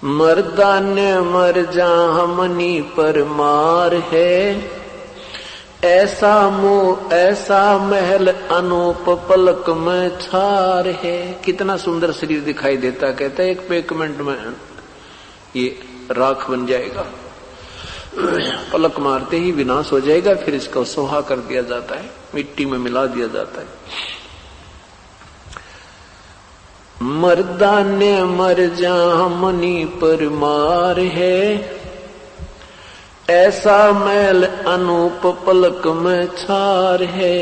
मर्दाने मर जा हमनी पर मार है, ऐसा मोह ऐसा महल अनूप पलक में छार है। कितना सुंदर शरीर दिखाई देता, कहता है एक पे एक मिनट में ये राख बन जाएगा, पलक मारते ही विनाश हो जाएगा, फिर इसको सोहा कर दिया जाता है, मिट्टी में मिला दिया जाता है। मर्दाने मर जा हमनी पर मार है, ऐसा मैल अनूप पलक में छार है।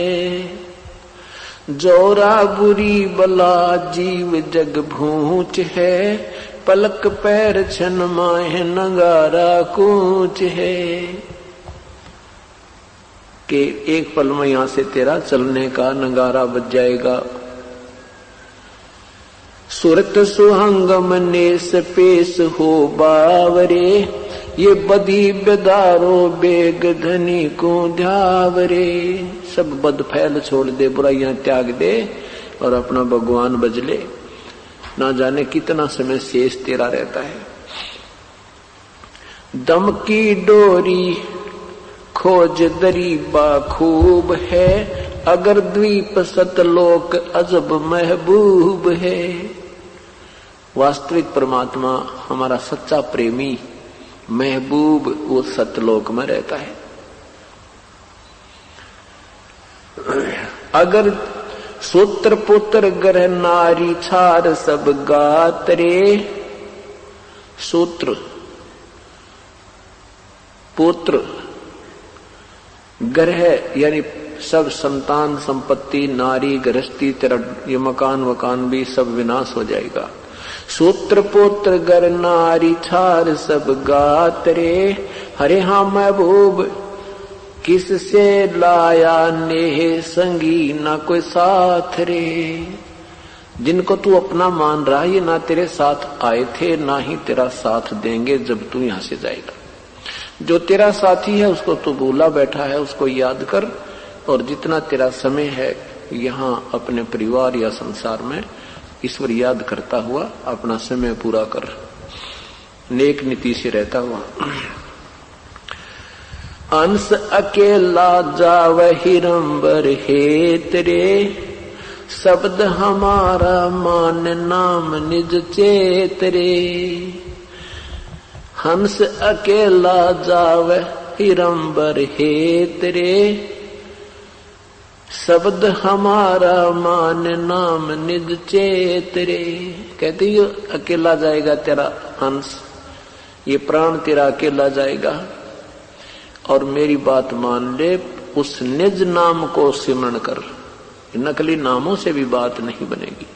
जोरा बुरी बला जीव जग भूच है, पलक पैर छन माहे नगारा कूच है। कि एक पल में यहां से तेरा चलने का नगारा बज जाएगा। सुरत सुहंगम नेस पेश हो बावरे, ये बदी बेदारो बेग धनी को ध्यावरे। सब बद फैल छोड़ दे, बुराइयां त्याग दे और अपना भगवान बज ले। ना जाने कितना समय शेष तेरा रहता है। दम की डोरी खोज दरीबा खूब है, अगर द्वीप सतलोक अजब महबूब है। वास्तविक परमात्मा हमारा सच्चा प्रेमी महबूब वो सतलोक में रहता है। अगर सूत्र पुत्र ग्रह नारी छार सब गातरे, सूत्र पुत्र ग्रह यानी सब संतान संपत्ति नारी गृहस्थी तेरा ये मकान वकान भी सब विनाश हो जाएगा। सूत्र पुत्र गर नारी छार सब गातरे, हरे हाँ महबूब किससे लाया नेह संगी ना कोई साथ रे। जिनको तू अपना मान रहा है ये ना तेरे साथ आए थे ना ही तेरा साथ देंगे जब तू यहां से जाएगा। जो तेरा साथी है उसको तू भूला बैठा है, उसको याद कर। और जितना तेरा समय है यहाँ अपने परिवार या संसार में ईश्वर याद करता हुआ अपना समय पूरा कर, नेक नीति से रहता हुआ। अंश अकेला जाव हिरंबर हे तेरे, शब्द हमारा मान नाम निज चेतरे। हंस अकेला जाव हिरंबर हे तेरे, शब्द हमारा मान नाम निज चेतरे। कहते ही अकेला जाएगा तेरा हंस, ये प्राण तेरा अकेला जाएगा। और मेरी बात मान ले, उस निज नाम को सिमरण कर। नकली नामों से भी बात नहीं बनेगी।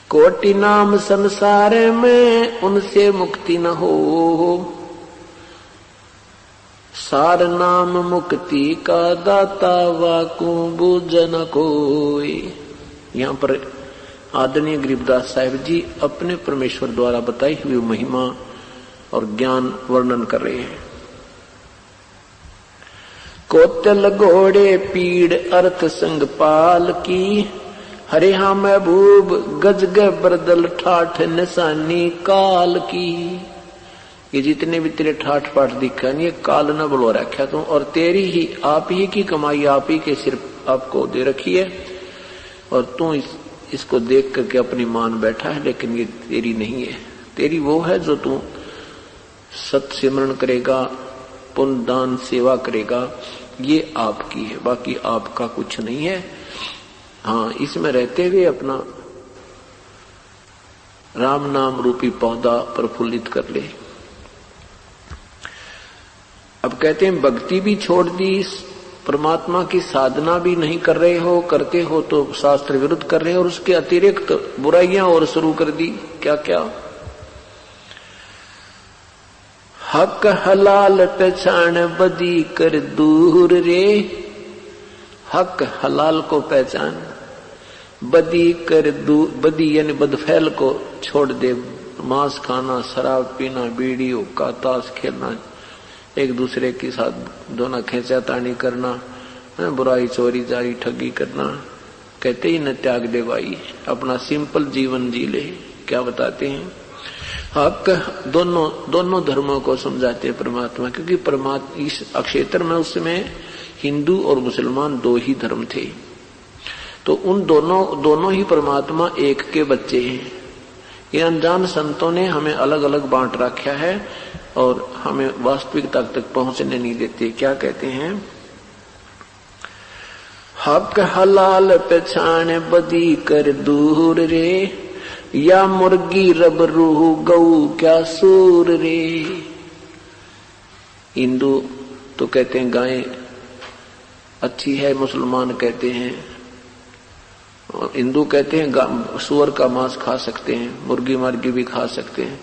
कोटि नाम संसार में उनसे मुक्ति न हो, सार नाम मुक्ति का दाता वाकू बूझन कोई। यहाँ पर आदरणीय गरीबदास साहिब जी अपने परमेश्वर द्वारा बताई हुई महिमा और ज्ञान वर्णन कर रहे हैं। कोतल घोड़े पीड़ अर्थ संग पाल की, हरे हाँ महबूब गज बरदल ठाठ निशानी काल की। ये जितने भी तेरे ठाठ पाठ दिखा नहीं, काल न बुलवा रखा तू, और तेरी ही आप ही की कमाई आप ही के सिर आपको दे रखी है। और तू इसको देख करके अपनी मान बैठा है, लेकिन ये तेरी नहीं है। तेरी वो है जो तू सत सिमरण करेगा, पुण्य दान सेवा करेगा, ये आपकी है, बाकी आपका कुछ नहीं है। हाँ, इसमें रहते हुए अपना राम नाम रूपी पौधा प्रफुल्लित कर ले। अब कहते हैं भक्ति भी छोड़ दी, परमात्मा की साधना भी नहीं कर रहे हो, करते हो तो शास्त्र विरुद्ध कर रहे हो, और उसके अतिरिक्त बुराइयां और शुरू कर दी। क्या क्या? हक हलाल पहचान बदी कर दूर रे, हक हलाल को पहचान, बदी कर दूर, बदी यानी बदफैल को छोड़ दे। मांस खाना, शराब पीना, बीड़ी हुक्का, ताश खेलना, एक दूसरे के साथ दोनों खेचातानी करना, बुराई चोरी जारी ठगी करना, कहते ही न त्याग दे भाई, अपना सिंपल जीवन जी ले। क्या बताते हैं? हक दोनों धर्मों को समझाते हैं परमात्मा, क्योंकि परमात्मा इस क्षेत्र में उसमें हिंदू और मुसलमान दो ही धर्म थे, तो उन दोनों ही परमात्मा एक के बच्चे हैं। ये अनजान संतों ने हमें अलग अलग बांट रखा है और हमें वास्तविकता तक पहुंचने नहीं देते। क्या कहते हैं? हक हलाल पहचान बदी कर दूर रे, या मुर्गी रब रूह गऊ क्या सूर रे। हिंदू तो कहते हैं गाय अच्छी है, मुसलमान कहते हैं, हिंदू कहते हैं सूअर का मांस खा सकते हैं, मुर्गी मार्गी भी खा सकते हैं,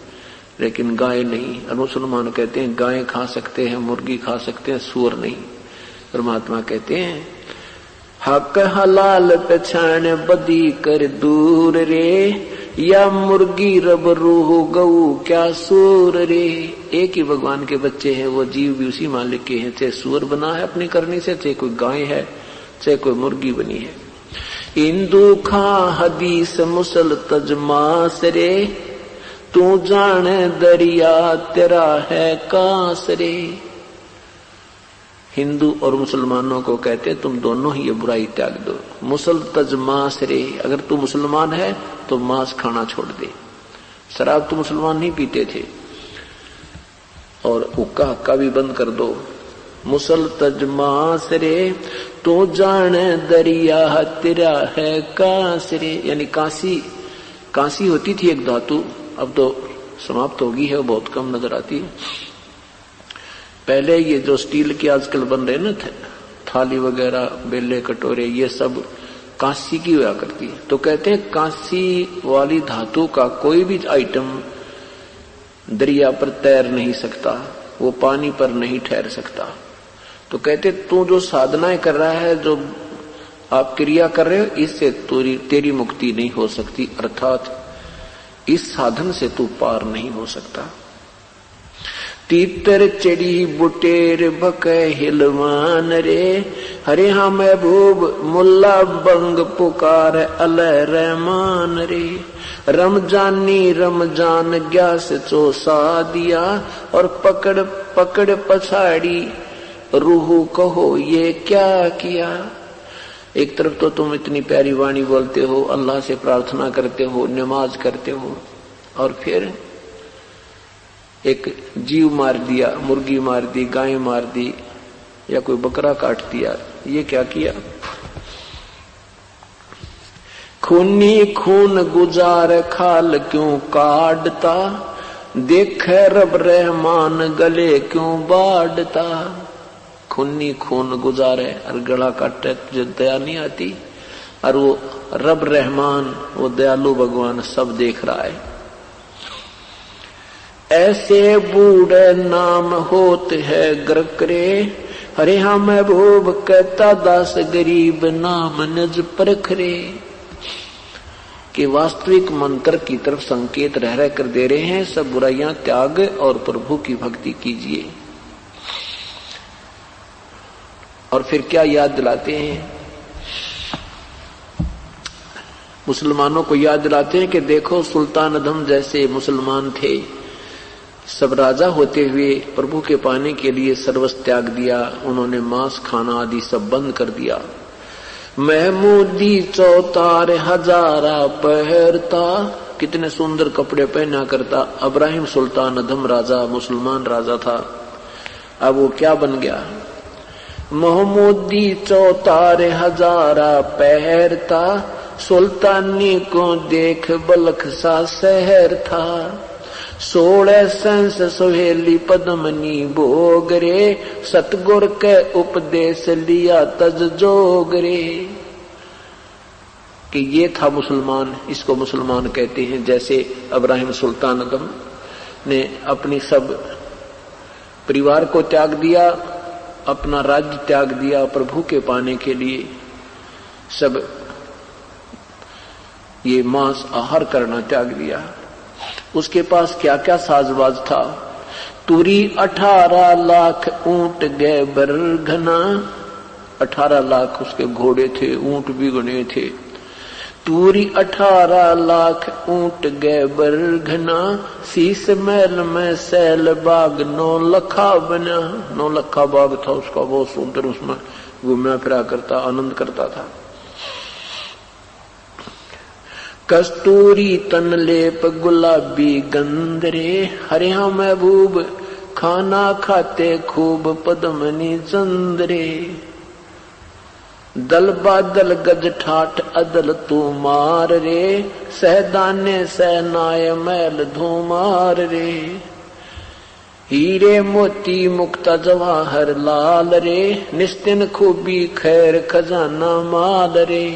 लेकिन गाय नहीं। और मुसलमान कहते हैं गाय खा सकते हैं, मुर्गी खा सकते हैं, सूअर नहीं। परमात्मा कहते हैं हक हलाल पहचान बदी कर दूर रे, या मुर्गी रब रूह गऊ क्या सूर रे। एक ही भगवान के बच्चे हैं, वो जीव भी उसी मालिक के हैं, चाहे सूअर बना है अपनी करनी से, चाहे कोई गाय है, चाहे कोई मुर्गी बनी है। हिंदू खा हदीस मुसल तजमास रे, तू जाने दरिया तेरा है कांस रे। हिंदू और मुसलमानों को कहते तुम दोनों ही ये बुराई त्याग दो। मुसल तज मांस रे, अगर तू मुसलमान है तो मांस खाना छोड़ दे। शराब तो मुसलमान नहीं पीते थे, और हुक्का हक्का भी बंद कर दो। मुसल तज मांस रे, तू जाने दरिया तेरा है कांस रे। यानी कांसी होती थी एक धातु, अब तो समाप्त होगी है, बहुत कम नजर आती है। पहले ये जो स्टील के आजकल बन रहे ना थाली वगैरह, बेले कटोरे, ये सब कांसी की हुआ करती है। तो कहते हैं कांसी वाली धातु का कोई भी आइटम दरिया पर तैर नहीं सकता, वो पानी पर नहीं ठहर सकता। तो कहते तू जो साधनाएं कर रहा है, जो आप क्रिया कर रहे हो, इससे तेरी मुक्ति नहीं हो सकती, अर्थात इस साधन से तू पार नहीं हो सकता। तीतर चढ़ी बुटेर बके हिलवान रे, हरे हाँ महबूब मुल्ला बंग पुकार अल रहमान रे। रमजानी रमजान ग्यास चोसा दिया, और पकड़ पकड़ पछाड़ी रूह कहो ये क्या किया। एक तरफ तो तुम इतनी प्यारी वाणी बोलते हो, अल्लाह से प्रार्थना करते हो, नमाज करते हो, और फिर एक जीव मार दिया, मुर्गी मार दी, गाय मार दी, या कोई बकरा काट दिया। ये क्या किया? खूनी खून गुजार खाल क्यों काटता, देख रब रहमान गले क्यों बाढ़ता। खूनी खून गुजारे और गला काटे, तुझे दया नहीं आती? और वो रब रहमान, वो दयालु भगवान सब देख रहा है। ऐसे बूढ़े नाम होत है ग्रकरे, हरे हाँ महबूब कहता दास गरीब नाम नज परखरे। कि वास्तविक मंत्र की तरफ संकेत रह रह कर दे रहे हैं, सब बुराइयां त्याग और प्रभु की भक्ति कीजिए। और फिर क्या याद दिलाते हैं? मुसलमानों को याद दिलाते हैं कि देखो सुल्तान अदम जैसे मुसलमान थे, सब राजा होते हुए प्रभु के पाने के लिए सर्वस्व त्याग दिया, उन्होंने मांस खाना आदि सब बंद कर दिया। महमूदी चौतार हजारा पहरता, कितने सुंदर कपड़े पहना करता। इब्राहिम सुल्तान अदम राजा, मुसलमान राजा था, अब वो क्या बन गया? महमूदी चौतार हजारा पहरता, सुल्तानी को देख बलख सा शहर था। 16 संस सोहेली पद्मनी भोगरे, सतगुर के उपदेश लिया तज जोगरे। कि ये था मुसलमान, इसको मुसलमान कहते हैं। जैसे इब्राहिम सुल्तान अदम ने अपनी सब परिवार को त्याग दिया, अपना राज्य त्याग दिया प्रभु के पाने के लिए, सब ये मांस आहार करना त्याग दिया। उसके पास क्या क्या साजबाज था? तुरी 18 लाख ऊंट गए बरघना, 18 लाख उसके घोड़े थे, ऊंट भी गणे थे। तूरी 18 लाख ऊंट गए बरघना, शीस महल में सैल बाग 9 लखा बना। 9 लखा बाग था उसका, वो सुंदर, उसमें घूमना फिरा करता, आनंद करता था। कस्तूरी तन लेप गुलाबी गंधरे, हरिया महबूब खाना खाते खूब पद्मनी चंद्रे। दल बादल गज ठाठ अदल तू मार रे, सहदाने सहनाय मैल धूमार रे। हीरे मोती मुक्ता जवाहर लाल रे, निस्तिन खूबी खैर खजाना माल रे।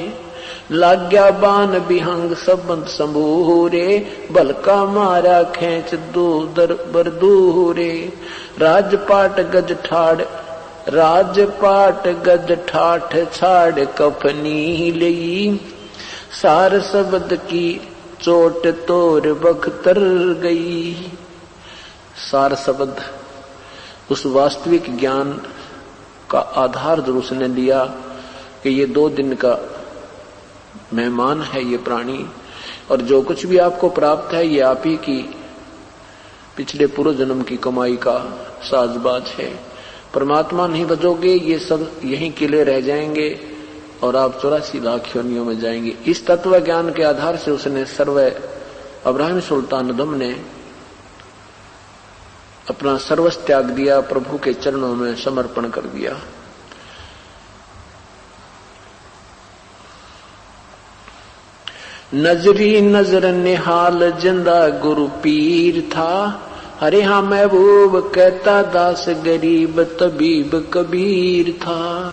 लाग्या बान बिहंग सबंत संभूरे, बलका मारा खेच दो दर बरदूरे। राजपाट गज ठाड़ राजपाट गज ठाठ छाड़ कफनी लई, सार शब्द की चोट तोर बख्तर गई। सार शब्द उस वास्तविक ज्ञान का आधार जो उसने लिया कि ये 2 दिन का मेहमान है ये प्राणी, और जो कुछ भी आपको प्राप्त है ये आप ही की पिछले पूर्व जन्म की कमाई का साजबाज है। परमात्मा नहीं बचोगे, ये सब यहीं किले रह जाएंगे और आप 84 लाख योनियों में जाएंगे। इस तत्व ज्ञान के आधार से उसने सर्व अब्राहिम सुल्तान दम ने अपना सर्वस्व त्याग दिया, प्रभु के चरणों में समर्पण कर दिया। नजरी नजर निहाल जिंदा गुरु पीर था, हरे हाँ महबूब कहता दास गरीब तबीब कबीर था।